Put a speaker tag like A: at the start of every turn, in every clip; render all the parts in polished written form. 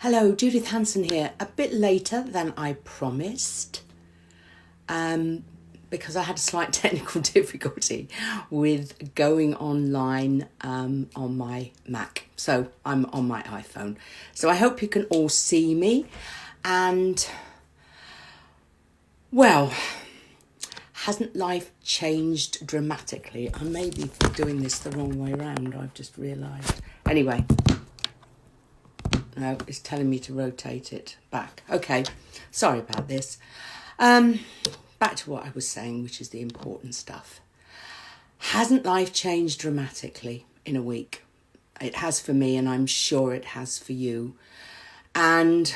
A: Hello, Judith Hanson here. A bit later than I promised, because I had a slight technical difficulty with going online on my Mac. So I'm on my iPhone. So I hope you can all see me. And, well, hasn't life changed dramatically? I may be doing this the wrong way around, I've just realised. Anyway. No, it's telling me to rotate it back. Okay, sorry about this. Back to what I was saying, which is the important stuff. Hasn't life changed dramatically in a week? It has for me, and I'm sure it has for you. And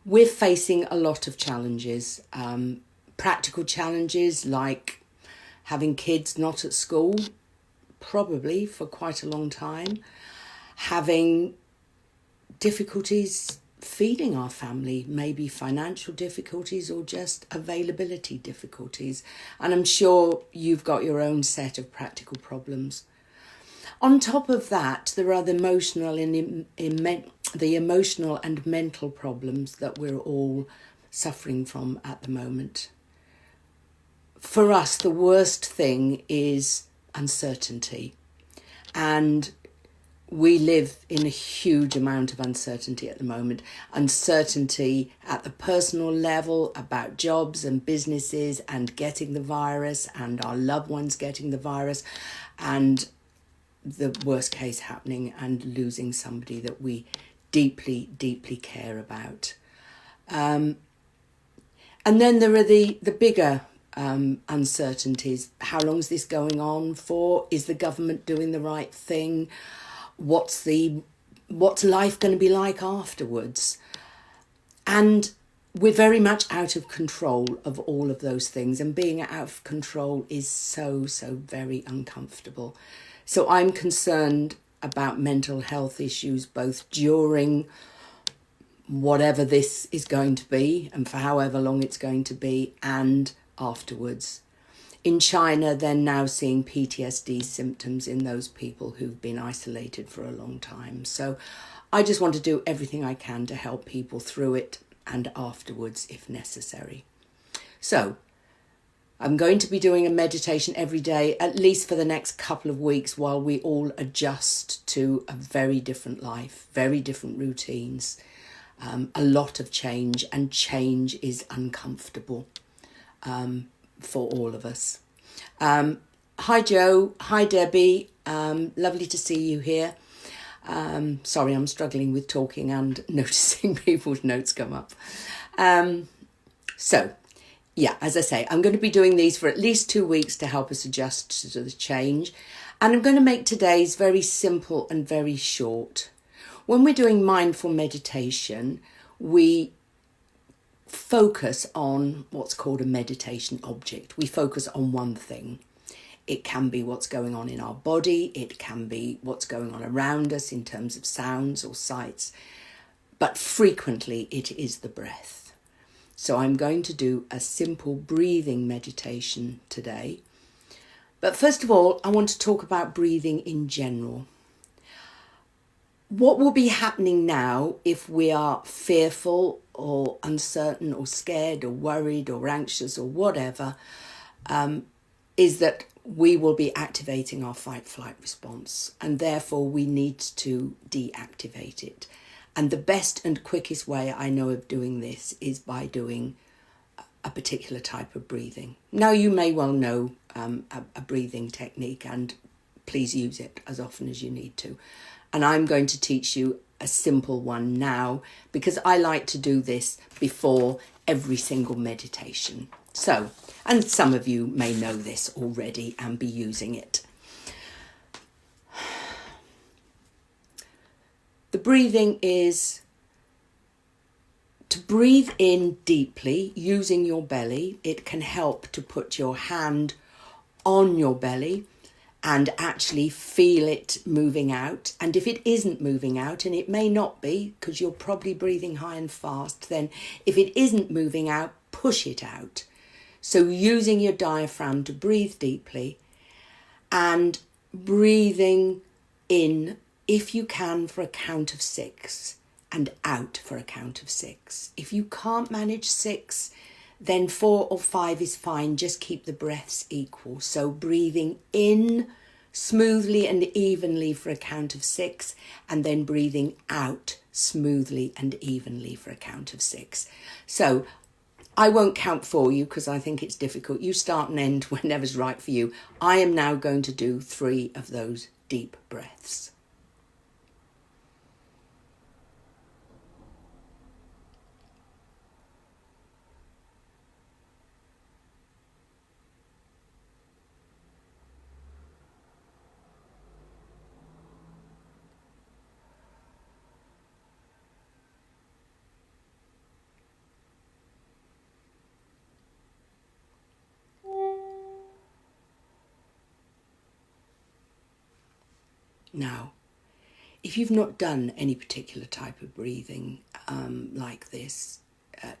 A: we're facing a lot of challenges. Practical challenges like having kids not at school, probably for quite a long time. Having difficulties feeding our family, maybe financial difficulties or just availability difficulties. And I'm sure you've got your own set of practical problems. On top of that, there are the emotional and mental problems that we're all suffering from at the moment. For us, the worst thing is uncertainty. And we live in a huge amount of uncertainty at the moment. Uncertainty at the personal level about jobs and businesses and getting the virus and our loved ones getting the virus and the worst case happening and losing somebody that we deeply, deeply care about. And then there are the bigger uncertainties. How long is this going on for? Is the government doing the right thing? What's life going to be like afterwards? And we're very much out of control of all of those things, and being out of control is so very uncomfortable. So I'm concerned about mental health issues both during whatever this is going to be and for however long it's going to be, and afterwards. In China, they're now seeing PTSD symptoms in those people who've been isolated for a long time. So I just want to do everything I can to help people through it and afterwards if necessary. So I'm going to be doing a meditation every day, at least for the next couple of weeks, while we all adjust to a very different life, very different routines, a lot of change, and change is uncomfortable. For all of us. Hi Joe, hi Debbie, lovely to see you here. Sorry, I'm struggling with talking and noticing people's notes come up. So, yeah, as I say, I'm going to be doing these for at least 2 weeks to help us adjust to the change. And I'm going to make today's very simple and very short. When we're doing mindful meditation, we focus on what's called a meditation object. We focus on one thing. It can be what's going on in our body. It can be what's going on around us in terms of sounds or sights. But frequently it is the breath. So I'm going to do a simple breathing meditation today. But first of all, I want to talk about breathing in general. What will be happening now if we are fearful or uncertain or scared or worried or anxious or whatever, is that we will be activating our fight-flight response, and therefore we need to deactivate it. And the best and quickest way I know of doing this is by doing a particular type of breathing. Now, you may well know a breathing technique, and please use it as often as you need to. And I'm going to teach you a simple one now, because I like to do this before every single meditation. So, and some of you may know this already and be using it. The breathing is to breathe in deeply using your belly. It can help to put your hand on your belly and actually feel it moving out. And if it isn't moving out, and it may not be because you're probably breathing high and fast, then if it isn't moving out, push it out. So using your diaphragm to breathe deeply and breathing in, if you can, for a count of 6, and out for a count of 6. If you can't manage 6, then 4 or 5 is fine. Just keep the breaths equal. So breathing in smoothly and evenly for a count of 6, and then breathing out smoothly and evenly for a count of 6. So I won't count for you because I think it's difficult. You start and end whenever's right for you. I am now going to do 3 of those deep breaths. Now, if you've not done any particular type of breathing like this,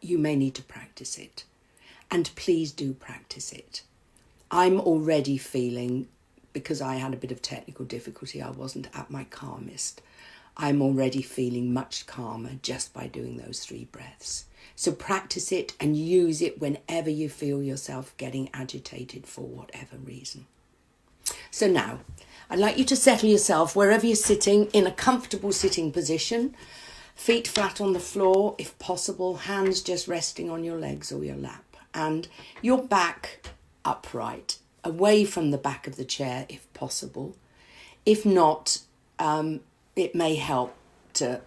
A: you may need to practice it. And please do practice it. I'm already feeling, because I had a bit of technical difficulty, I wasn't at my calmest. I'm already feeling much calmer just by doing those 3 breaths. So practice it and use it whenever you feel yourself getting agitated for whatever reason. So now, I'd like you to settle yourself wherever you're sitting in a comfortable sitting position, feet flat on the floor, if possible, hands just resting on your legs or your lap, and your back upright, away from the back of the chair if possible. If not, it may help to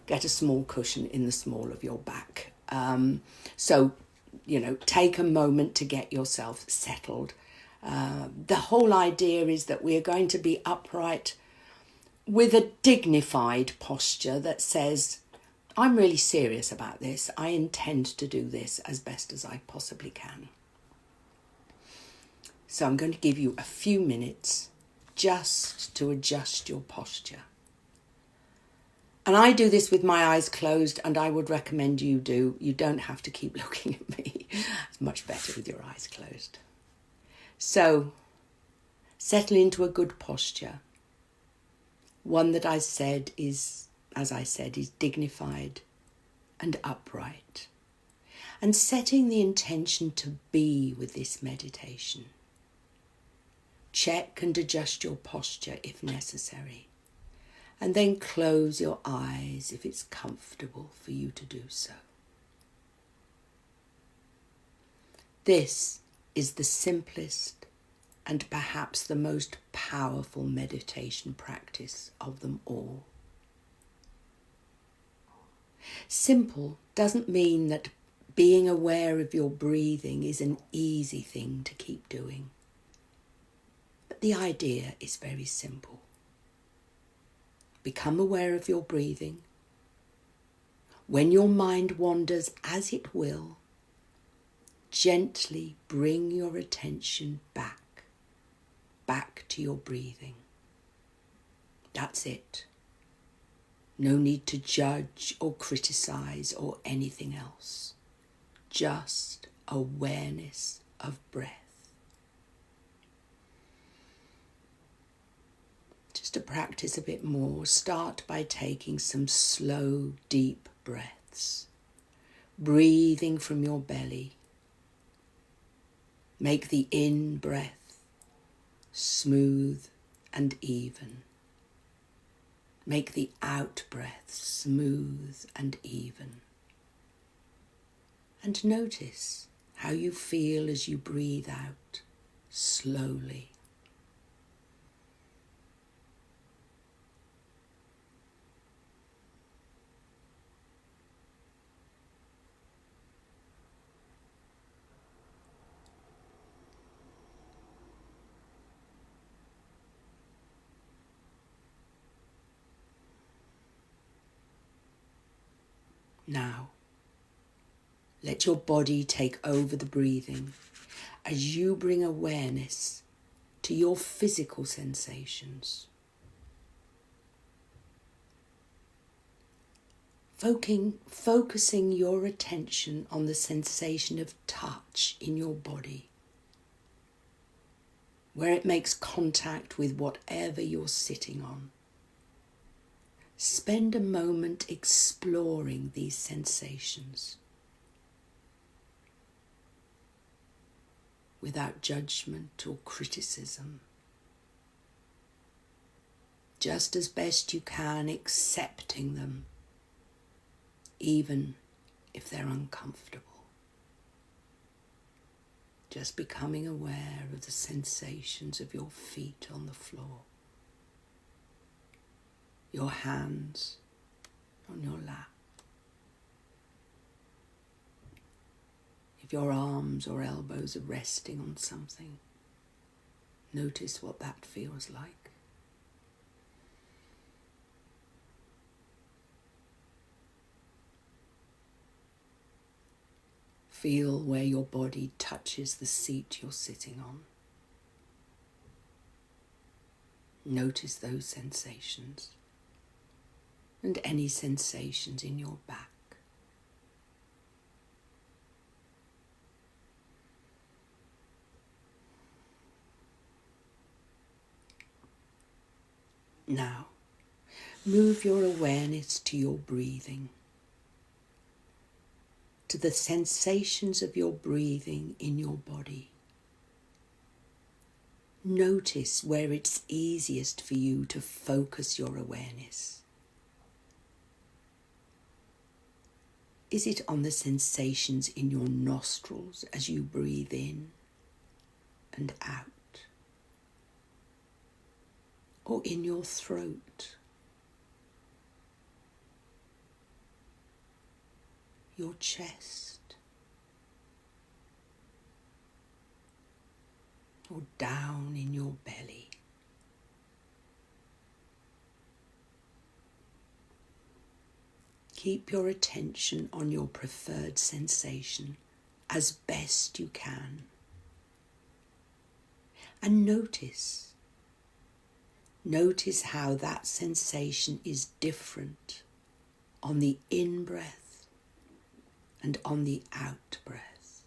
A: get a small cushion in the small of your back. So, take a moment to get yourself settled. The whole idea is that we are going to be upright with a dignified posture that says, I'm really serious about this. I intend to do this as best as I possibly can. So I'm going to give you a few minutes just to adjust your posture. And I do this with my eyes closed, and I would recommend you do. You don't have to keep looking at me. It's much better with your eyes closed. So, settle into a good posture. One that is dignified and upright. And setting the intention to be with this meditation. Check and adjust your posture if necessary. And then close your eyes if it's comfortable for you to do so. This is the simplest and perhaps the most powerful meditation practice of them all. Simple doesn't mean that being aware of your breathing is an easy thing to keep doing. But the idea is very simple. Become aware of your breathing. When your mind wanders, as it will, gently bring your attention back to your breathing. That's it. No need to judge or criticize or anything else. Just awareness of breath. Just to practice a bit more, start by taking some slow, deep breaths. Breathing from your belly. Make the in-breath smooth and even. Make the out-breath smooth and even. And notice how you feel as you breathe out slowly. Now, let your body take over the breathing as you bring awareness to your physical sensations. Focusing your attention on the sensation of touch in your body, where it makes contact with whatever you're sitting on. spend a moment exploring these sensations without judgment or criticism. Just as best you can, accepting them, even if they're uncomfortable. Just becoming aware of the sensations of your feet on the floor, your hands on your lap. If your arms or elbows are resting on something, notice what that feels like. Feel where your body touches the seat you're sitting on. Notice those sensations and any sensations in your back. Now, move your awareness to your breathing, to the sensations of your breathing in your body. Notice where it's easiest for you to focus your awareness. Is it on the sensations in your nostrils as you breathe in and out? Or in your throat? Your chest, or down in your belly. Keep your attention on your preferred sensation as best you can. And notice how that sensation is different on the in-breath and on the out-breath.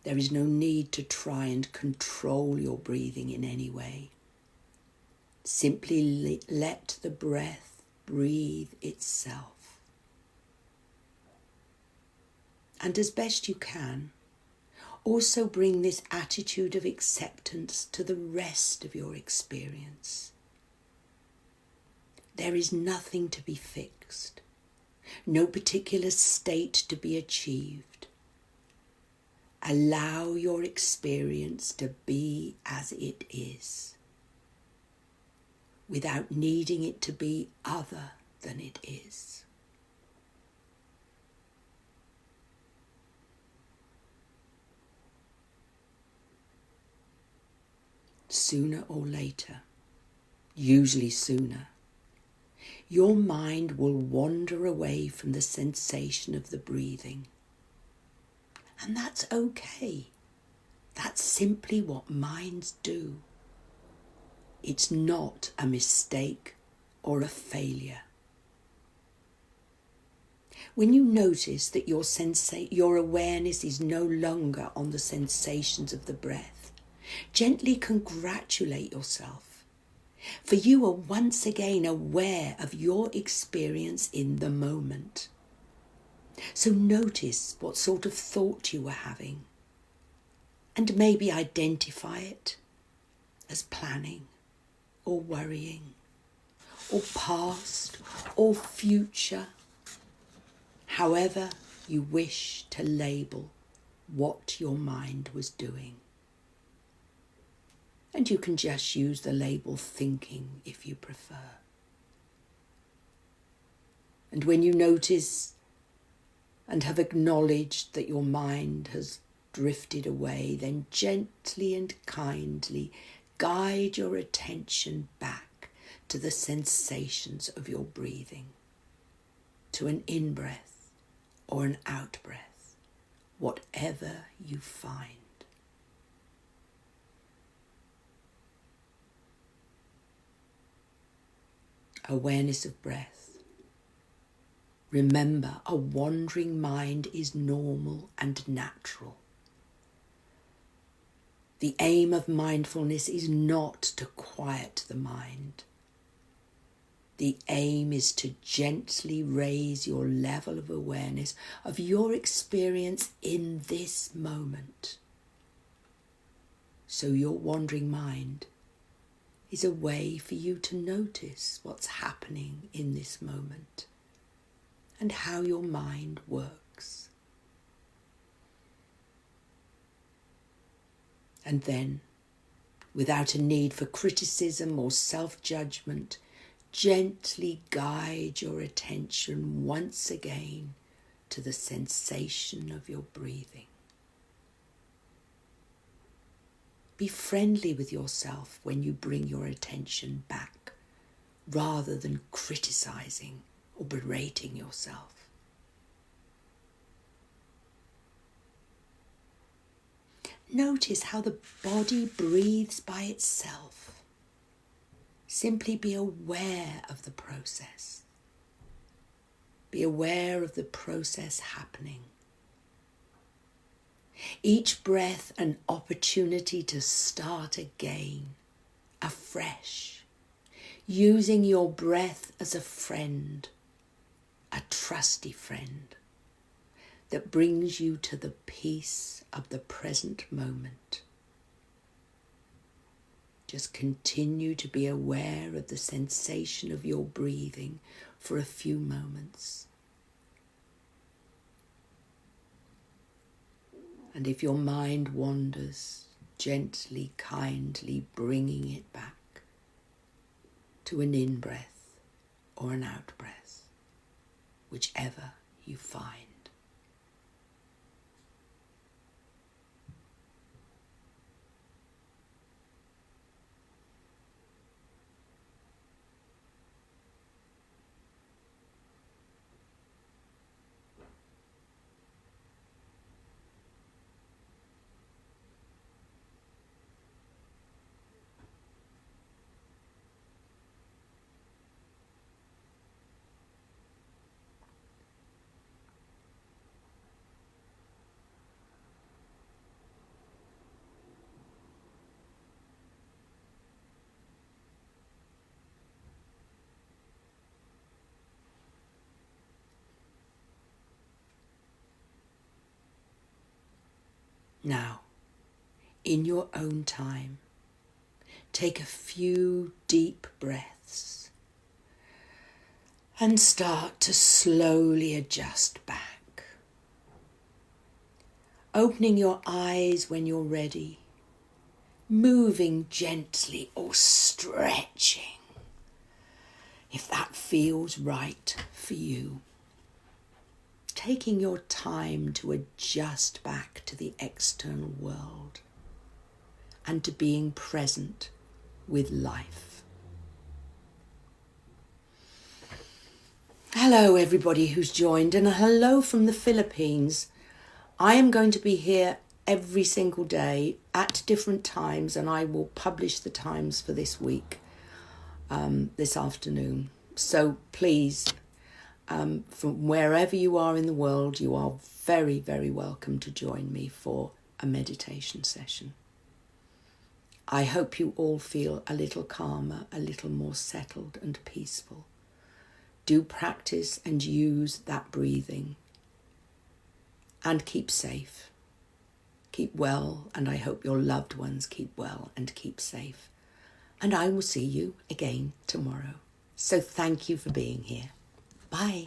A: There is no need to try and control your breathing in any way. Simply let the breath breathe itself. And as best you can, also bring this attitude of acceptance to the rest of your experience. There is nothing to be fixed, no particular state to be achieved. Allow your experience to be as it is, without needing it to be other than it is. Sooner or later, usually sooner, your mind will wander away from the sensation of the breathing. And that's okay. That's simply what minds do. It's not a mistake or a failure. When you notice that your awareness is no longer on the sensations of the breath, gently congratulate yourself, for you are once again aware of your experience in the moment. So notice what sort of thought you were having, and maybe identify it as planning or worrying or past or future, however you wish to label what your mind was doing. And you can just use the label thinking if you prefer. And when you notice and have acknowledged that your mind has drifted away, then gently and kindly guide your attention back to the sensations of your breathing, to an in-breath or an out-breath, whatever you find. awareness of breath. Remember, a wandering mind is normal and natural. The aim of mindfulness is not to quiet the mind. The aim is to gently raise your level of awareness of your experience in this moment. So your wandering mind is a way for you to notice what's happening in this moment and how your mind works. And then, without a need for criticism or self-judgment, gently guide your attention once again to the sensation of your breathing. Be friendly with yourself when you bring your attention back, rather than criticizing or berating yourself. Notice how the body breathes by itself. Simply be aware of the process. Be aware of the process happening. Each breath an opportunity to start again, afresh, using your breath as a friend, a trusty friend that brings you to the peace of the present moment. Just continue to be aware of the sensation of your breathing for a few moments. And if your mind wanders, gently, kindly bringing it back to an in-breath or an out-breath, whichever you find. Now, in your own time, take a few deep breaths and start to slowly adjust back. Opening your eyes when you're ready, moving gently or stretching if that feels right for you. Taking your time to adjust back to the external world and to being present with life. Hello everybody who's joined, and a hello from the Philippines. I am going to be here every single day at different times, and I will publish the times for this week, this afternoon. So please, from wherever you are in the world, you are very, very welcome to join me for a meditation session. I hope you all feel a little calmer, a little more settled and peaceful. Do practice and use that breathing. And keep safe. Keep well, and I hope your loved ones keep well and keep safe. And I will see you again tomorrow. So thank you for being here. Bye.